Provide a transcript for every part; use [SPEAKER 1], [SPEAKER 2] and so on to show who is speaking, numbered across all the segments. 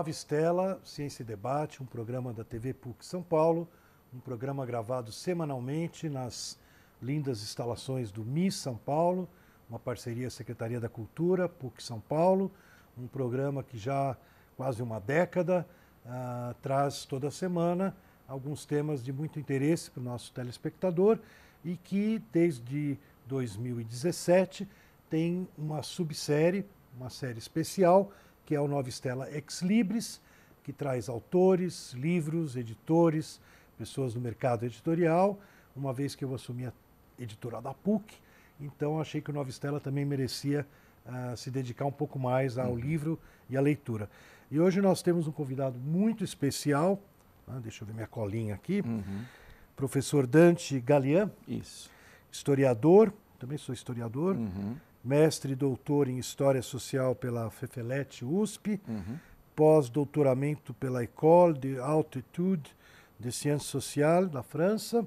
[SPEAKER 1] Nova Estela, Ciência e Debate, um programa da TV PUC São Paulo, um programa gravado semanalmente nas lindas instalações do MIS São Paulo, uma parceria Secretaria da Cultura, PUC São Paulo, um programa que já há quase uma década traz toda semana alguns temas de muito interesse para o nosso telespectador e que desde 2017 tem uma subsérie, uma série especial, que é o Nova Estela Ex Libris, que traz autores, livros, editores, pessoas do mercado editorial, uma vez que eu assumi a editora da PUC, então achei que o Nova Estela também merecia se dedicar um pouco mais ao livro e à leitura. E hoje nós temos um convidado muito especial, deixa eu ver minha colinha aqui, professor Dante Galian, historiador, também sou historiador, mestre e doutor em História Social pela FEFELET USP, pós-doutoramento pela École de Haute Étude de Sciences Sociales da França.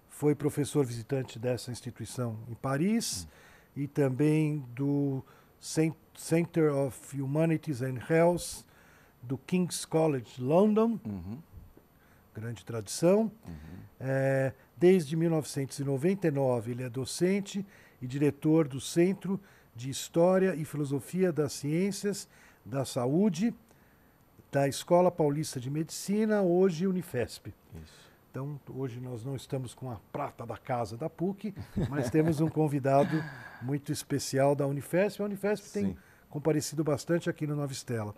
[SPEAKER 1] Foi professor visitante dessa instituição em Paris e também do Center of Humanities and Health do King's College London, grande tradição. Desde 1999 ele é docente e diretor do Centro de História e Filosofia das Ciências da Saúde da Escola Paulista de Medicina, hoje Unifesp. Então, hoje nós não estamos com a prata da casa da PUC, mas temos um convidado muito especial da Unifesp. A Unifesp tem comparecido bastante aqui no Nova Estela.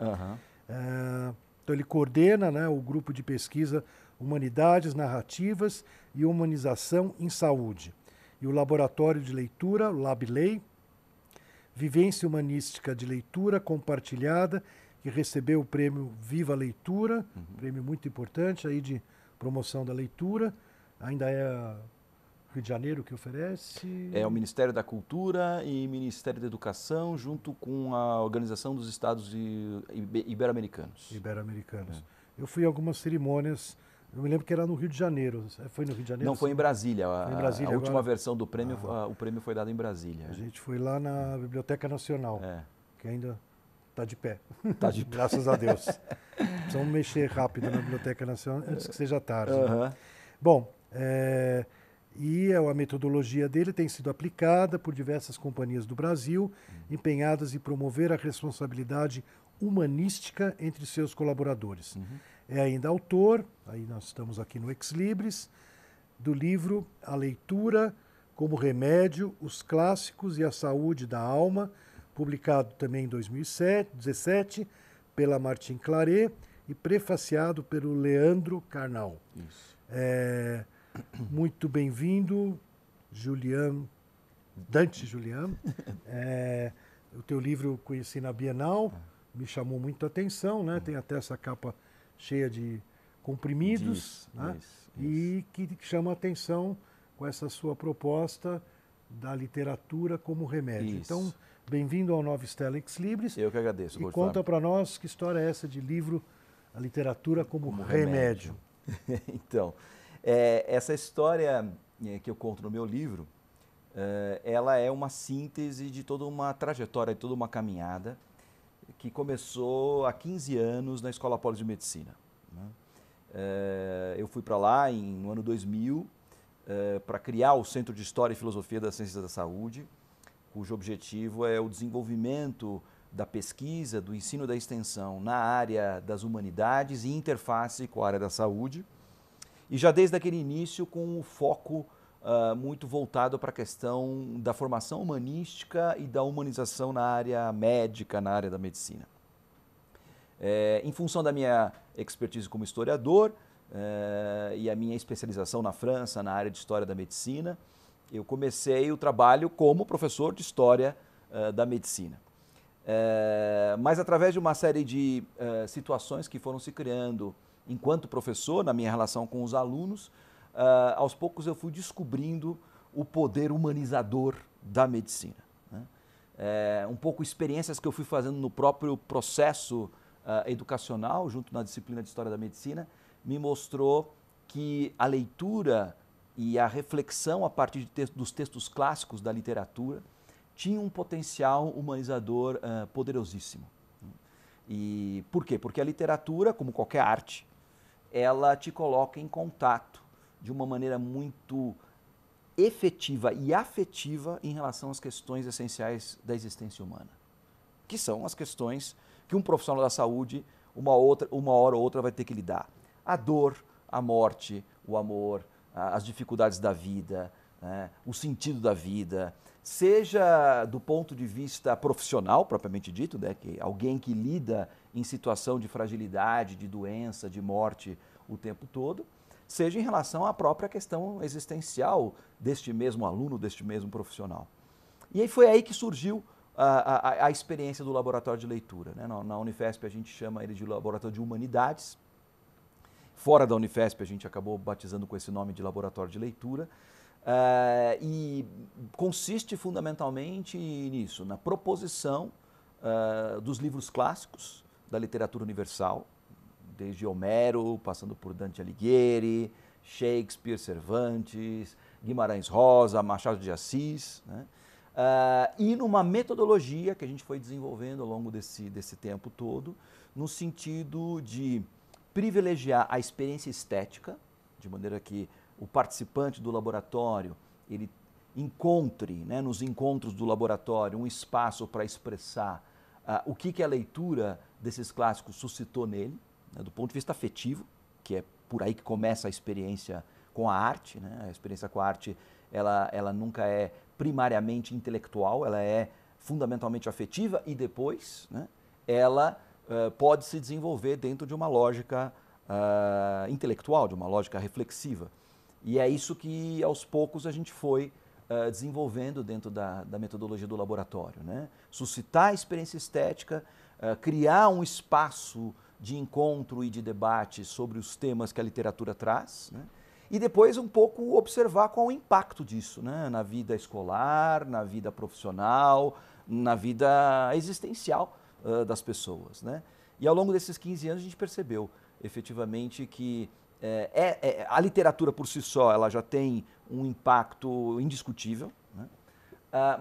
[SPEAKER 1] Então, ele coordena, né, o grupo de pesquisa Humanidades, Narrativas e Humanização em Saúde. E o Laboratório de Leitura, o LabLei, Vivência Humanística de Leitura Compartilhada, que recebeu o prêmio Viva Leitura, prêmio muito importante aí de promoção da leitura. Ainda é Rio de Janeiro que oferece?
[SPEAKER 2] É o Ministério da Cultura e Ministério da Educação, junto com a Organização dos Estados Ibero-Americanos.
[SPEAKER 1] Ibero-Americanos. Eu fui a algumas cerimônias, eu me lembro que era no Rio de Janeiro. Foi no Rio de Janeiro?
[SPEAKER 2] Não, foi em Brasília.
[SPEAKER 1] Foi em Brasília
[SPEAKER 2] a última
[SPEAKER 1] agora?
[SPEAKER 2] versão do prêmio, o prêmio foi dado em Brasília.
[SPEAKER 1] A gente foi lá na Biblioteca Nacional, que ainda está de pé.
[SPEAKER 2] Tá de pé.
[SPEAKER 1] Graças a Deus. Precisamos mexer rápido na Biblioteca Nacional antes que seja tarde. Né? Bom, e a metodologia dele tem sido aplicada por diversas companhias do Brasil, empenhadas em promover a responsabilidade humanística entre seus colaboradores. É ainda autor, aí nós estamos aqui no Ex Libris, do livro A Leitura como Remédio, os Clássicos e a Saúde da Alma, publicado também em 2017 pela Martin Claret e prefaciado pelo Leandro Carnal. Muito bem-vindo, Dante Julian. O teu livro eu conheci na Bienal, me chamou muito a atenção, né? Tem até essa capa cheia de comprimidos, e que chama a atenção com essa sua proposta da literatura como remédio. Então, bem-vindo ao Nova Estela Ex Libris.
[SPEAKER 2] Eu que agradeço.
[SPEAKER 1] E conta para nós que história é essa de livro A Literatura como Remédio.
[SPEAKER 2] Então, essa história que eu conto no meu livro, ela é uma síntese de toda uma trajetória, de toda uma caminhada que começou há 15 anos na Escola Paulista de Medicina. Eu fui para lá no ano 2000 para criar o Centro de História e Filosofia das Ciências da Saúde, cujo objetivo é o desenvolvimento da pesquisa, do ensino e da extensão na área das humanidades e interface com a área da saúde. E já desde aquele início com o foco muito voltado para a questão da formação humanística e da humanização na área médica, na área da medicina. Em função da minha expertise como historiador e a minha especialização na França, na área de História da Medicina, eu comecei o trabalho como professor de História da Medicina. Mas através de uma série de situações que foram se criando enquanto professor, na minha relação com os alunos, aos poucos eu fui descobrindo o poder humanizador da medicina. Um pouco experiências que eu fui fazendo no próprio processo educacional, junto na disciplina de História da Medicina, me mostrou que a leitura e a reflexão a partir dos textos clássicos da literatura tinha um potencial humanizador poderosíssimo. E por quê? Porque a literatura, como qualquer arte, ela te coloca em contato de uma maneira muito efetiva e afetiva em relação às questões essenciais da existência humana, que são as questões que um profissional da saúde, uma hora ou outra, vai ter que lidar. A dor, a morte, o amor, as dificuldades da vida, né, o sentido da vida, seja do ponto de vista profissional, propriamente dito, né, que alguém que lida em situação de fragilidade, de doença, de morte o tempo todo, seja em relação à própria questão existencial deste mesmo aluno, deste mesmo profissional. E aí foi aí que surgiu a experiência do laboratório de leitura. Né? Na Unifesp a gente chama ele de laboratório de humanidades. Fora da Unifesp a gente acabou batizando com esse nome de laboratório de leitura. E consiste fundamentalmente nisso, na proposição dos livros clássicos da literatura universal, desde Homero, passando por Dante Alighieri, Shakespeare, Cervantes, Guimarães Rosa, Machado de Assis, né? E numa metodologia que a gente foi desenvolvendo ao longo desse tempo todo, no sentido de privilegiar a experiência estética, de maneira que o participante do laboratório ele encontre, né, nos encontros do laboratório, um espaço para expressar o que a leitura desses clássicos suscitou nele, né, do ponto de vista afetivo, que é por aí que começa a experiência com a arte. Né? A experiência com a arte ela nunca é primariamente intelectual, ela é fundamentalmente afetiva e depois, né, ela pode se desenvolver dentro de uma lógica intelectual, de uma lógica reflexiva. E é isso que aos poucos a gente foi desenvolvendo dentro da metodologia do laboratório. Né? Suscitar a experiência estética, criar um espaço de encontro e de debate sobre os temas que a literatura traz, né? E depois um pouco observar qual o impacto disso, né? Na vida escolar, na vida profissional, na vida existencial das pessoas. Né? E ao longo desses 15 anos a gente percebeu efetivamente que a literatura por si só ela já tem um impacto indiscutível, né?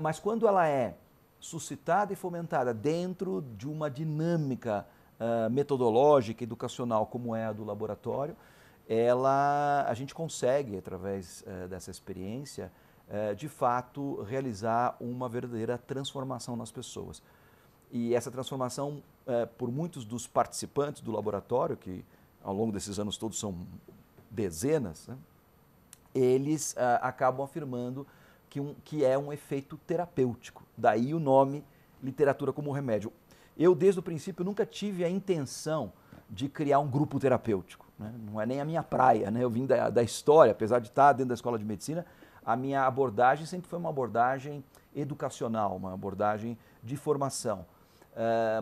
[SPEAKER 2] Mas quando ela é suscitada e fomentada dentro de uma dinâmica metodológica, educacional, como é a do laboratório, a gente consegue, através dessa experiência, de fato, realizar uma verdadeira transformação nas pessoas. E essa transformação, por muitos dos participantes do laboratório, que ao longo desses anos todos são dezenas, né, eles acabam afirmando que é um efeito terapêutico. Daí o nome Literatura como Remédio. Eu, desde o princípio, nunca tive a intenção de criar um grupo terapêutico. Né? Não é nem a minha praia. Né? Eu vim da história, apesar de estar dentro da escola de medicina, a minha abordagem sempre foi uma abordagem educacional, uma abordagem de formação.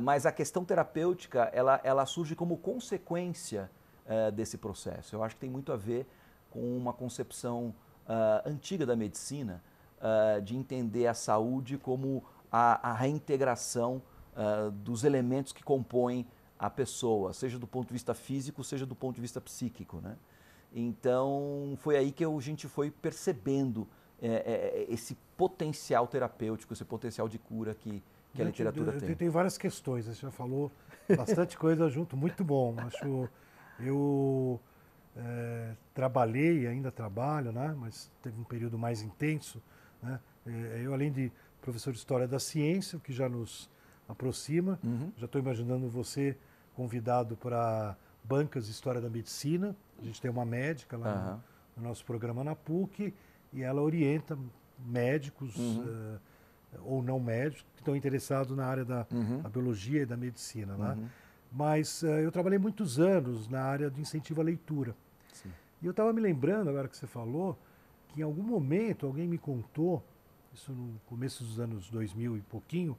[SPEAKER 2] Mas a questão terapêutica, ela surge como consequência desse processo. Eu acho que tem muito a ver com uma concepção antiga da medicina, de entender a saúde como a reintegração dos elementos que compõem a pessoa, seja do ponto de vista físico, seja do ponto de vista psíquico. Né? Então, foi aí que a gente foi percebendo esse potencial terapêutico, esse potencial de cura que a literatura tem.
[SPEAKER 1] Tem várias questões, você já falou bastante coisa junto, muito bom. Eu trabalhei e ainda trabalho, né? Mas teve um período mais intenso. Né? Eu, além de professor de História da Ciência, o que já nos aproxima, já estou imaginando você convidado para bancas de História da Medicina. A gente tem uma médica lá no nosso programa na PUC e ela orienta médicos ou não médicos que estão interessados na área da biologia e da medicina. Né? Mas eu trabalhei muitos anos na área de incentivo à leitura. Sim. E eu estava me lembrando, agora que você falou, que em algum momento alguém me contou, isso no começo dos anos 2000 e pouquinho,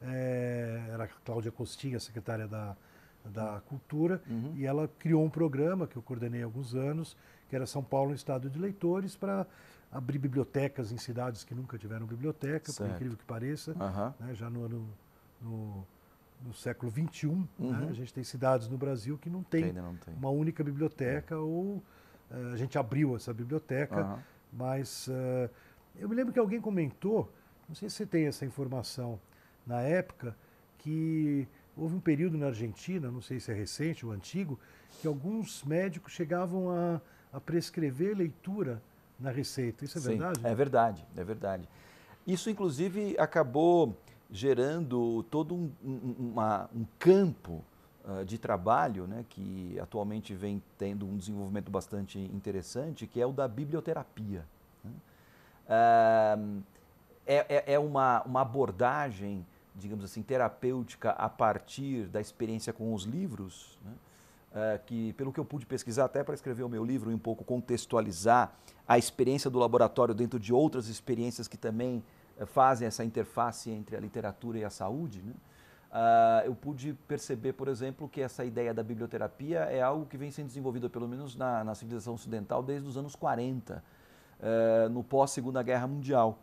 [SPEAKER 1] era a Cláudia Costinha, secretária da Cultura, e ela criou um programa que eu coordenei há alguns anos, que era São Paulo, um Estado de Leitores, para abrir bibliotecas em cidades que nunca tiveram biblioteca, certo. Por incrível que pareça, né, já no século XXI, né, a gente tem cidades no Brasil que não tem uma única biblioteca, ou a gente abriu essa biblioteca, mas eu me lembro que alguém comentou, não sei se você tem essa informação, na época, que houve um período na Argentina, não sei se é recente ou antigo, que alguns médicos chegavam a prescrever leitura na receita. Isso é
[SPEAKER 2] Sim,
[SPEAKER 1] verdade?
[SPEAKER 2] é verdade, é verdade. Isso, inclusive, acabou gerando todo um campo de trabalho, né, que atualmente vem tendo um desenvolvimento bastante interessante, que é o da biblioterapia. Né? É uma abordagem, digamos assim, terapêutica a partir da experiência com os livros, né? Que, pelo que eu pude pesquisar, até para escrever o meu livro e um pouco contextualizar a experiência do laboratório dentro de outras experiências que também fazem essa interface entre a literatura e a saúde, né? Eu pude perceber, por exemplo, que essa ideia da biblioterapia é algo que vem sendo desenvolvida, pelo menos na civilização ocidental, desde os anos 40, no pós-Segunda Guerra Mundial.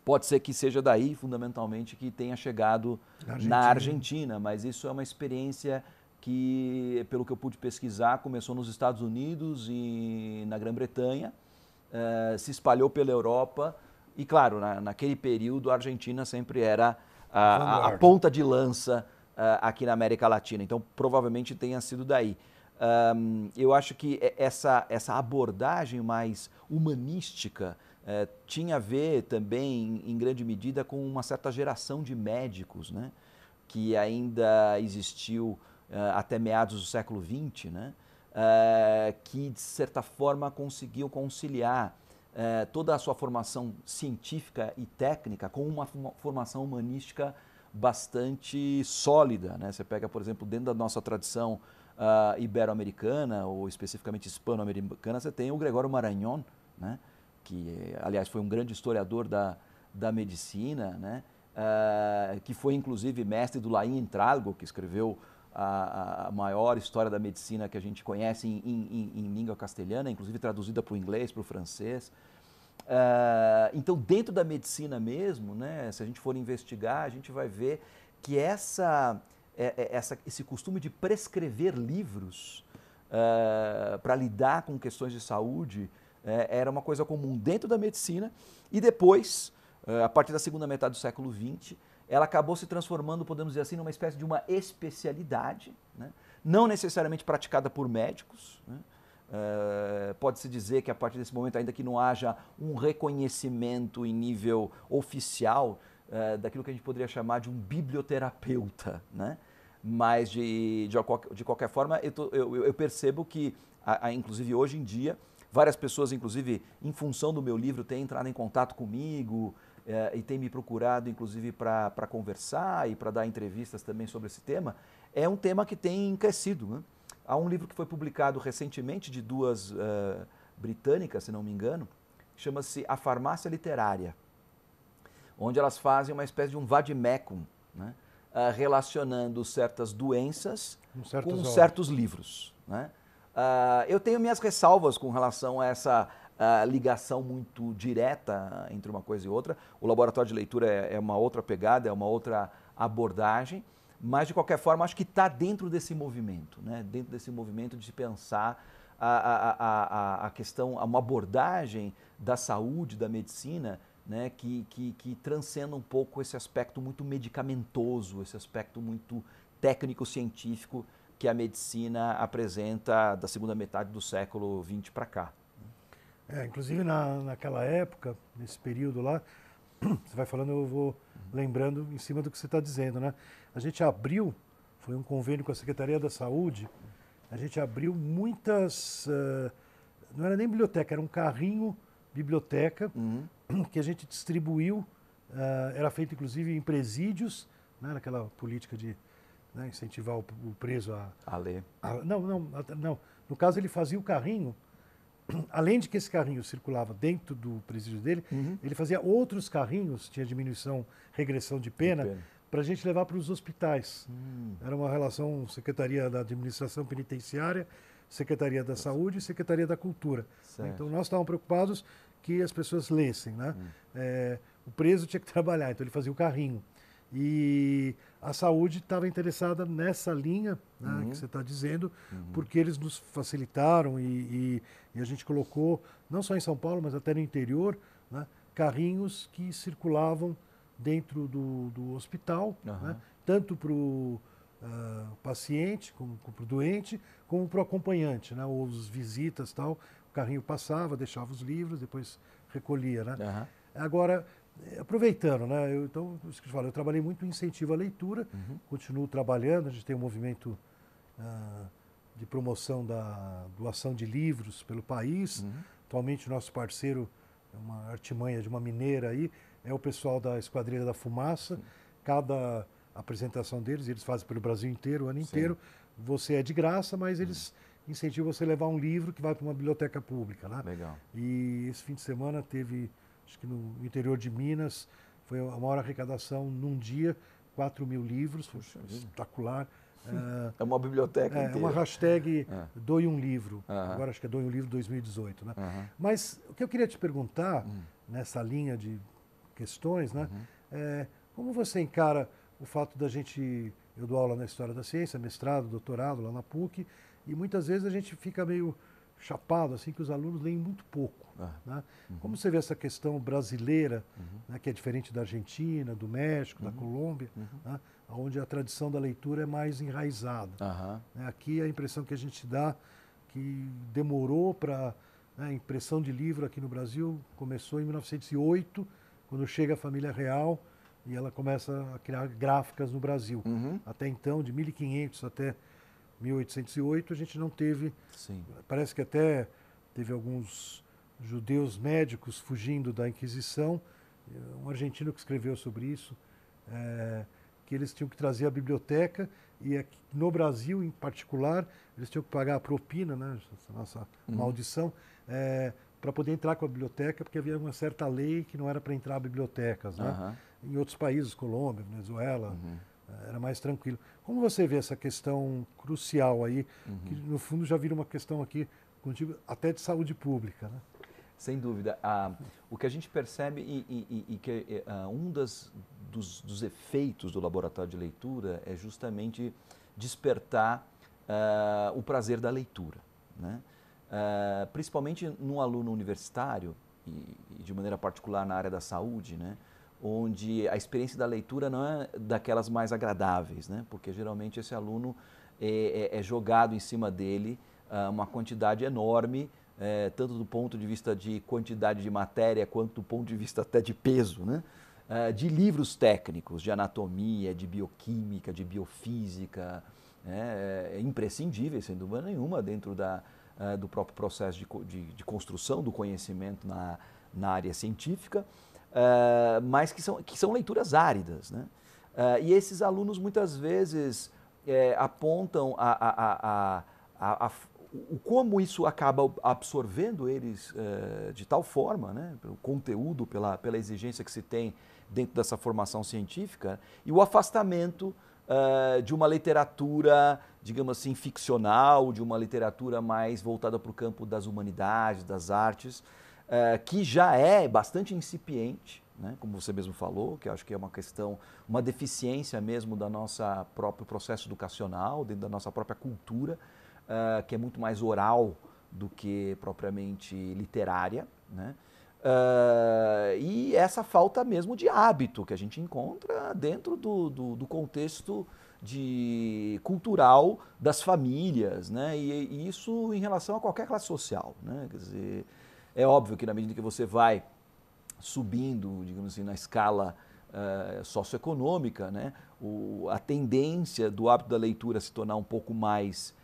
[SPEAKER 2] Pode ser que seja daí, fundamentalmente, que tenha chegado na Argentina, mas isso é uma experiência que, pelo que eu pude pesquisar, começou nos Estados Unidos e na Grã-Bretanha, se espalhou pela Europa e, claro, naquele período a Argentina sempre era a ponta de lança aqui na América Latina, então provavelmente tenha sido daí. Eu acho que essa abordagem mais humanística tinha a ver também, em grande medida, com uma certa geração de médicos, né, que ainda existiu até meados do século XX, né, que, de certa forma, conseguiu conciliar toda a sua formação científica e técnica com uma formação humanística bastante sólida, né? Você pega, por exemplo, dentro da nossa tradição ibero-americana, ou especificamente hispano-americana, você tem o Gregório Marañón, né? Que, aliás, foi um grande historiador da medicina, né? Que foi, inclusive, mestre do Laín Entralgo, que escreveu a maior história da medicina que a gente conhece em língua castelhana, inclusive traduzida para o inglês, para o francês. Então, dentro da medicina mesmo, né, se a gente for investigar, a gente vai ver que esse costume de prescrever livros para lidar com questões de saúde era uma coisa comum dentro da medicina e depois, a partir da segunda metade do século XX, ela acabou se transformando, podemos dizer assim, numa espécie de uma especialidade, né? Não necessariamente praticada por médicos, né? Pode-se dizer que a partir desse momento, ainda que não haja um reconhecimento em nível oficial daquilo que a gente poderia chamar de um biblioterapeuta, né? Mas, de qualquer forma, eu percebo que, inclusive hoje em dia, várias pessoas, inclusive em função do meu livro, têm entrado em contato comigo e têm me procurado, inclusive, para conversar e para dar entrevistas também sobre esse tema. É um tema que tem crescido, né? Há um livro que foi publicado recentemente de duas britânicas, se não me engano, que chama-se A Farmácia Literária, onde elas fazem uma espécie de um vademecum, né? Relacionando certas doenças com certos livros, né? Eu tenho minhas ressalvas com relação a essa ligação muito direta entre uma coisa e outra. O laboratório de leitura é uma outra pegada, é uma outra abordagem, mas, de qualquer forma, acho que está dentro desse movimento, né? Dentro desse movimento de pensar a questão, uma abordagem da saúde, da medicina, né? que transcenda um pouco esse aspecto muito medicamentoso, esse aspecto muito técnico-científico que a medicina apresenta da segunda metade do século XX para cá.
[SPEAKER 1] Inclusive, naquela época, nesse período lá, você vai falando, eu vou lembrando em cima do que você está dizendo, né? A gente abriu, foi um convênio com a Secretaria da Saúde, a gente abriu muitas, não era nem biblioteca, era um carrinho biblioteca, que a gente distribuiu, era feito inclusive em presídios, né, naquela política de incentivar o preso
[SPEAKER 2] a ler.
[SPEAKER 1] Não. No caso, ele fazia o carrinho. Além de que esse carrinho circulava dentro do presídio dele, ele fazia outros carrinhos, tinha diminuição, regressão de pena, para a gente levar para os hospitais. Era uma relação Secretaria da Administração Penitenciária, Secretaria da Saúde e Secretaria da Cultura. Certo. Então, nós estávamos preocupados que as pessoas lessem, né? O preso tinha que trabalhar, então ele fazia o carrinho. E a saúde estava interessada nessa linha, né, que você está dizendo, porque eles nos facilitaram e a gente colocou, não só em São Paulo, mas até no interior, né, carrinhos que circulavam dentro do hospital. Né? tanto para o paciente, como para o doente, como para o acompanhante, né? Ou os visitas, tal. O carrinho passava, deixava os livros, depois recolhia, né?
[SPEAKER 2] Aham.
[SPEAKER 1] Agora, aproveitando, né? Então, isso que eu falo, eu trabalhei muito em incentivo à leitura, continuo trabalhando, a gente tem um movimento de promoção da doação de livros pelo país. Atualmente, o nosso parceiro, é uma artimanha de uma mineira aí, é o pessoal da Esquadrilha da Fumaça. Cada apresentação deles, eles fazem pelo Brasil inteiro, o ano inteiro. Você é de graça, mas eles incentivam você a levar um livro que vai para uma biblioteca pública, né?
[SPEAKER 2] Legal.
[SPEAKER 1] E esse fim de semana teve, acho que no interior de Minas, foi a maior arrecadação num dia, 4.000 livros, foi espetacular.
[SPEAKER 2] É uma biblioteca inteira.
[SPEAKER 1] É uma hashtag Doe um Livro.
[SPEAKER 2] Aham.
[SPEAKER 1] Agora acho que é Doe um Livro 2018, né?
[SPEAKER 2] Aham.
[SPEAKER 1] Mas o que eu queria te perguntar, nessa linha de questões, né? Como você encara o fato da gente... Eu dou aula na História da Ciência, mestrado, doutorado lá na PUC, e muitas vezes a gente fica meio chapado, assim, que os alunos leem muito pouco. Né? Como você vê essa questão brasileira, né, que é diferente da Argentina, do México, da Colômbia, né, onde a tradição da leitura é mais enraizada. Né? Aqui a impressão que a gente dá que demorou para... Né, a impressão de livro aqui no Brasil começou em 1908, quando chega a família real e ela começa a criar gráficas no Brasil. Até então, de 1500 até 1808, a gente não teve...
[SPEAKER 2] Sim.
[SPEAKER 1] Parece que até teve alguns judeus médicos fugindo da Inquisição. Um argentino que escreveu sobre isso, que eles tinham que trazer a biblioteca e aqui, no Brasil, em particular, eles tinham que pagar a propina, né, essa nossa maldição, para poder entrar com a biblioteca, porque havia uma certa lei que não era para entrar bibliotecas, né? Em outros países, Colômbia, Venezuela, era mais tranquilo. Como você vê essa questão crucial aí, que no fundo já vira uma questão aqui contigo, até de saúde pública, né?
[SPEAKER 2] Sem dúvida. O que a gente percebe e que um dos efeitos do laboratório de leitura é justamente despertar o prazer da leitura, né? Principalmente num aluno universitário e de maneira particular na área da saúde, né? Onde a experiência da leitura não é daquelas mais agradáveis, né? Porque geralmente esse aluno é jogado em cima dele uma quantidade enorme, tanto do ponto de vista de quantidade de matéria, quanto do ponto de vista até de peso, né? De livros técnicos, de anatomia, de bioquímica, de biofísica, imprescindíveis, sem dúvida nenhuma, dentro do próprio processo de construção do conhecimento na área científica, mas que são leituras áridas, né? E esses alunos muitas vezes apontam como isso acaba absorvendo eles de tal forma, né, pelo conteúdo, pela exigência que se tem dentro dessa formação científica, e o afastamento de uma literatura, digamos assim, ficcional, de uma literatura mais voltada para o campo das humanidades, das artes, que já é bastante incipiente, né, como você mesmo falou, que eu acho que é uma questão, uma deficiência mesmo da nossa próprio processo educacional, dentro da nossa própria cultura, que é muito mais oral do que propriamente literária, né? E essa falta mesmo de hábito que a gente encontra dentro do contexto cultural das famílias, né? E isso em relação a qualquer classe social, né? Quer dizer, é óbvio que na medida que você vai subindo, digamos assim, na escala socioeconômica, né? A tendência do hábito da leitura se tornar um pouco mais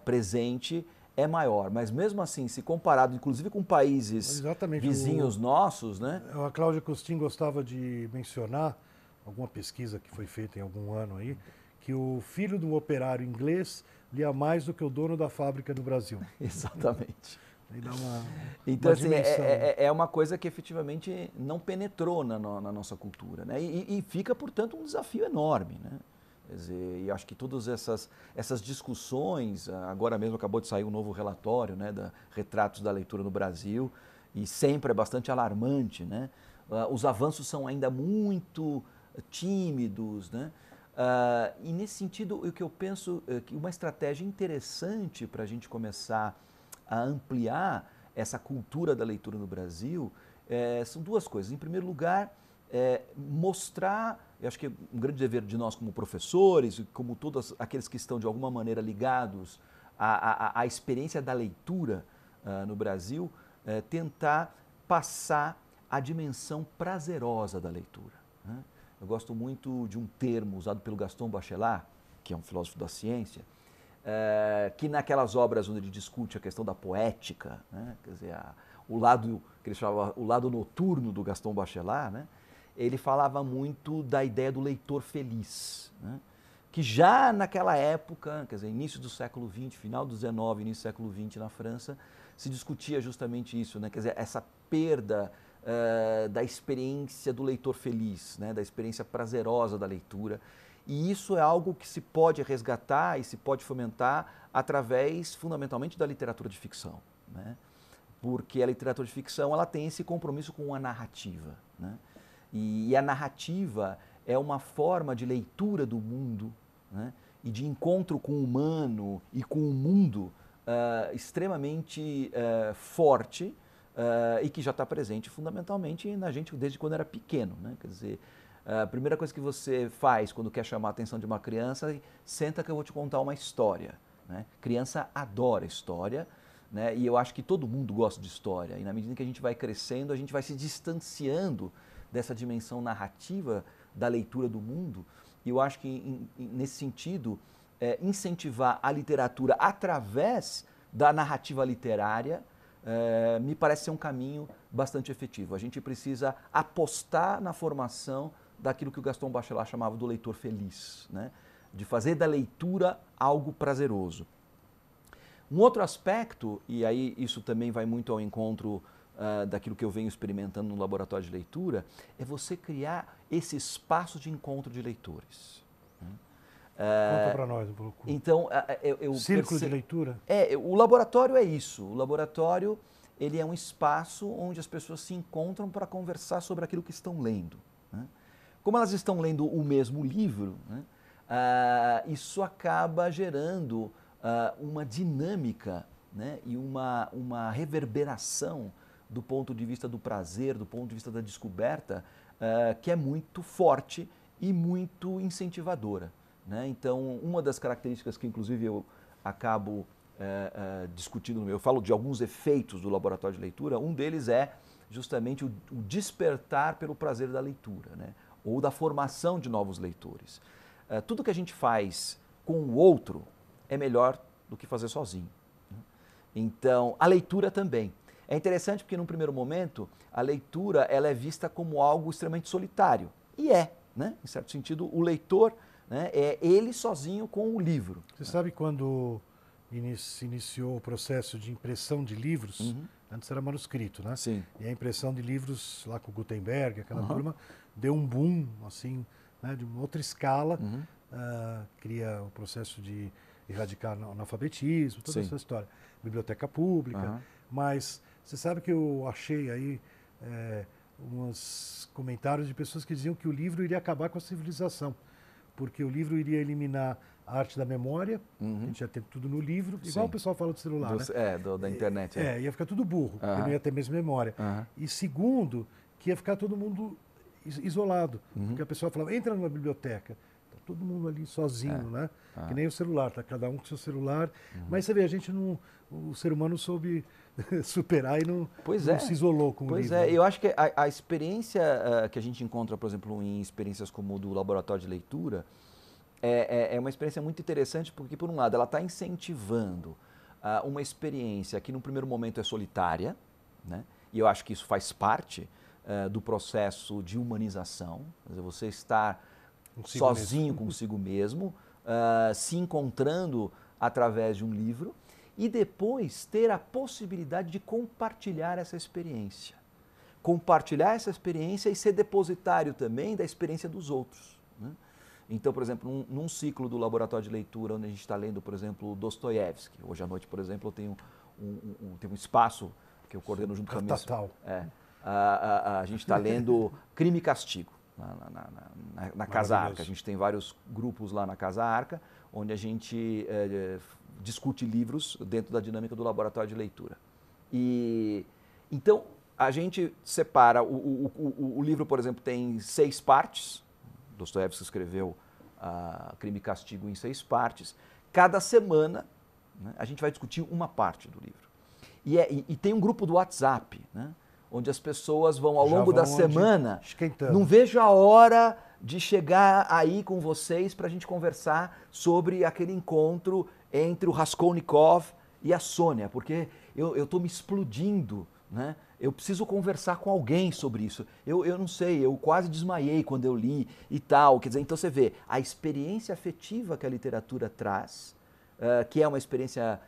[SPEAKER 2] presente é maior, mas mesmo assim, se comparado inclusive com países vizinhos nossos, né?
[SPEAKER 1] A Cláudia Costin gostava de mencionar alguma pesquisa que foi feita em algum ano aí, que o filho de um operário inglês lia mais do que o dono da fábrica no Brasil.
[SPEAKER 2] Exatamente.
[SPEAKER 1] Aí dá
[SPEAKER 2] então,
[SPEAKER 1] uma
[SPEAKER 2] assim,
[SPEAKER 1] dimensão.
[SPEAKER 2] é uma coisa que efetivamente não penetrou na nossa cultura, né? E fica, portanto, um desafio enorme, né? Quer dizer, e acho que todas essas discussões, agora mesmo acabou de sair um novo relatório, né, Retratos da Leitura no Brasil, e sempre é bastante alarmante, né? Os avanços são ainda muito tímidos, né? E nesse sentido, o que eu penso é que uma estratégia interessante para a gente começar a ampliar essa cultura da leitura no Brasil são duas coisas. Em primeiro lugar, mostrar, eu acho que é um grande dever de nós como professores, como todos aqueles que estão de alguma maneira ligados à experiência da leitura no Brasil, tentar passar a dimensão prazerosa da leitura. Né? Eu gosto muito de um termo usado pelo Gaston Bachelard, que é um filósofo da ciência, que naquelas obras onde ele discute a questão da poética, né? Quer dizer, o lado que ele chamava o lado noturno do Gaston Bachelard, né? Ele falava muito da ideia do leitor feliz, né? Que já naquela época, quer dizer, início do século XX, final do XIX, início do século XX na França, se discutia justamente isso, né? Quer dizer, essa perda da experiência do leitor feliz, né? Da experiência prazerosa da leitura. E isso é algo que se pode resgatar e se pode fomentar através, fundamentalmente, da literatura de ficção, né? Porque a literatura de ficção ela tem esse compromisso com a narrativa, né? E a narrativa é uma forma de leitura do mundo, né? E de encontro com o humano e com o mundo extremamente forte e que já está presente fundamentalmente na gente desde quando era pequeno, né? Quer dizer, a primeira coisa que você faz quando quer chamar a atenção de uma criança é senta que eu vou te contar uma história, né? Criança adora história, né? E eu acho que todo mundo gosta de história. E na medida que a gente vai crescendo, a gente vai se distanciando dessa dimensão narrativa da leitura do mundo. E eu acho que, nesse sentido, incentivar a literatura através da narrativa literária me parece ser um caminho bastante efetivo. A gente precisa apostar na formação daquilo que o Gaston Bachelard chamava do leitor feliz, né? De fazer da leitura algo prazeroso. Um outro aspecto, e aí isso também vai muito ao encontro daquilo que eu venho experimentando no laboratório de leitura, é você criar esse espaço de encontro de leitores.
[SPEAKER 1] Conta para nós um pouco.
[SPEAKER 2] Então,
[SPEAKER 1] Círculo de leitura?
[SPEAKER 2] O laboratório é isso. O laboratório ele é um espaço onde as pessoas se encontram para conversar sobre aquilo que estão lendo, né? Como elas estão lendo o mesmo livro, né, isso acaba gerando uma dinâmica, né, e uma reverberação do ponto de vista do prazer, do ponto de vista da descoberta, que é muito forte e muito incentivadora, né? Então, uma das características que, inclusive, eu acabo discutindo no meu, eu falo de alguns efeitos do laboratório de leitura, um deles é justamente o despertar pelo prazer da leitura, né? Ou da formação de novos leitores. Tudo que a gente faz com o outro é melhor do que fazer sozinho, né? Então, a leitura também. É interessante porque, num primeiro momento, a leitura ela é vista como algo extremamente solitário. E né? Em certo sentido, o leitor, né, é ele sozinho com o livro.
[SPEAKER 1] Você sabe quando se iniciou o processo de impressão de livros?
[SPEAKER 2] Uhum.
[SPEAKER 1] Antes era manuscrito, né?
[SPEAKER 2] Sim.
[SPEAKER 1] E a impressão de livros lá com o Gutenberg, aquela turma, deu um boom, assim, né, de uma outra escala.
[SPEAKER 2] Uhum.
[SPEAKER 1] Cria o processo de erradicar o analfabetismo, toda
[SPEAKER 2] Sim.
[SPEAKER 1] essa história. Biblioteca pública. Mas você sabe que eu achei aí uns comentários de pessoas que diziam que o livro iria acabar com a civilização, porque o livro iria eliminar a arte da memória, a gente já tem tudo no livro, igual o pessoal fala do celular, né?
[SPEAKER 2] Da internet.
[SPEAKER 1] Ia ficar tudo burro, porque não ia ter mesmo memória. E segundo, que ia ficar todo mundo isolado, porque a pessoa falava, entra numa biblioteca, tá todo mundo ali sozinho, né? Que nem o celular, tá cada um com seu celular. Mas você vê, o ser humano soube superar e não se isolou com o livro.
[SPEAKER 2] Pois é, eu acho que a experiência que a gente encontra, por exemplo, em experiências como o do laboratório de leitura, é uma experiência muito interessante porque, por um lado, ela está incentivando uma experiência que, no primeiro momento, é solitária, né? E eu acho que isso faz parte do processo de humanização. Quer dizer, você estar sozinho consigo mesmo, se encontrando através de um livro e depois ter a possibilidade de compartilhar essa experiência. Compartilhar essa experiência e ser depositário também da experiência dos outros, né? Então, por exemplo, num ciclo do laboratório de leitura, onde a gente está lendo, por exemplo, Dostoiévski. Hoje à noite, por exemplo, eu tenho um espaço que eu coordeno junto com a minha... A gente está lendo Crime e Castigo, na Casa Arca. A gente tem vários grupos lá na Casa Arca, onde a gente discute livros dentro da dinâmica do laboratório de leitura. E então, a gente separa, o livro, por exemplo, tem 6 partes. Dostoiévski escreveu Crime e Castigo em 6 partes. Cada semana, né, a gente vai discutir uma parte do livro. E tem um grupo do WhatsApp, né, onde as pessoas vão, ao longo da semana, não vejo a hora de chegar aí com vocês para a gente conversar sobre aquele encontro entre o Raskolnikov e a Sônia, porque eu estou me explodindo, né? Eu preciso conversar com alguém sobre isso. Eu não sei, eu quase desmaiei quando eu li e tal. Quer dizer, então você vê a experiência afetiva que a literatura traz, que é uma experiência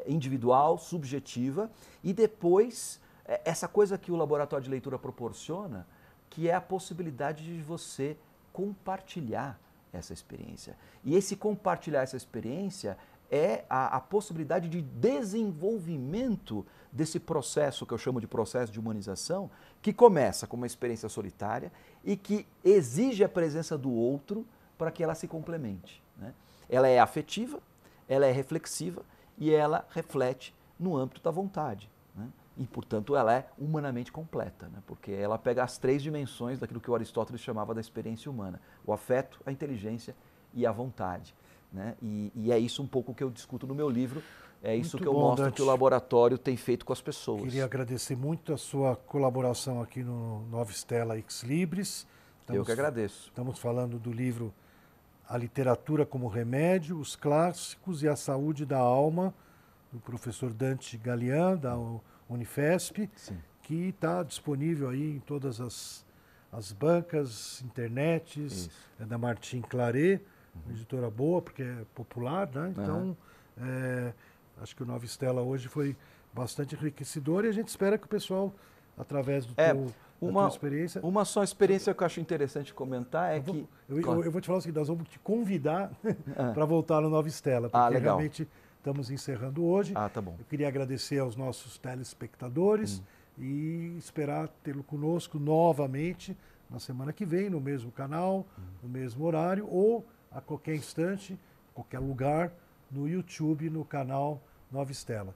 [SPEAKER 2] individual, subjetiva, e depois essa coisa que o laboratório de leitura proporciona, que é a possibilidade de você compartilhar essa experiência. E esse compartilhar essa experiência é a possibilidade de desenvolvimento desse processo que eu chamo de processo de humanização, que começa com uma experiência solitária e que exige a presença do outro para que ela se complemente, né? Ela é afetiva, ela é reflexiva e ela reflete no âmbito da vontade, né? E, portanto, ela é humanamente completa, né? Porque ela pega as 3 dimensões daquilo que o Aristóteles chamava da experiência humana: o afeto, a inteligência e a vontade, né? E é isso um pouco que eu discuto no meu livro, é isso que eu mostro que o laboratório tem feito com as pessoas.
[SPEAKER 1] Queria agradecer muito a sua colaboração aqui no Nova Stella Ex Libris.
[SPEAKER 2] Eu que agradeço.
[SPEAKER 1] Estamos falando do livro A Literatura como Remédio, os Clássicos e a Saúde da Alma, do professor Dante Galian, da Unifesp,
[SPEAKER 2] Sim.
[SPEAKER 1] Que está disponível aí em todas as bancas, internets, é da Martin Claret, uma editora boa, porque é popular, né? Então, acho que o Nova Stella hoje foi bastante enriquecedor e a gente espera que o pessoal, através da tua experiência...
[SPEAKER 2] Uma só experiência que eu acho interessante comentar é
[SPEAKER 1] que...
[SPEAKER 2] Claro.
[SPEAKER 1] Eu vou te falar o seguinte, nós vamos te convidar para voltar no Nova Stella, porque realmente estamos encerrando hoje.
[SPEAKER 2] Tá bom.
[SPEAKER 1] Eu queria agradecer aos nossos telespectadores e esperar tê-lo conosco novamente na semana que vem, no mesmo canal, no mesmo horário, ou a qualquer instante, qualquer lugar, no YouTube, no canal Nova Stella.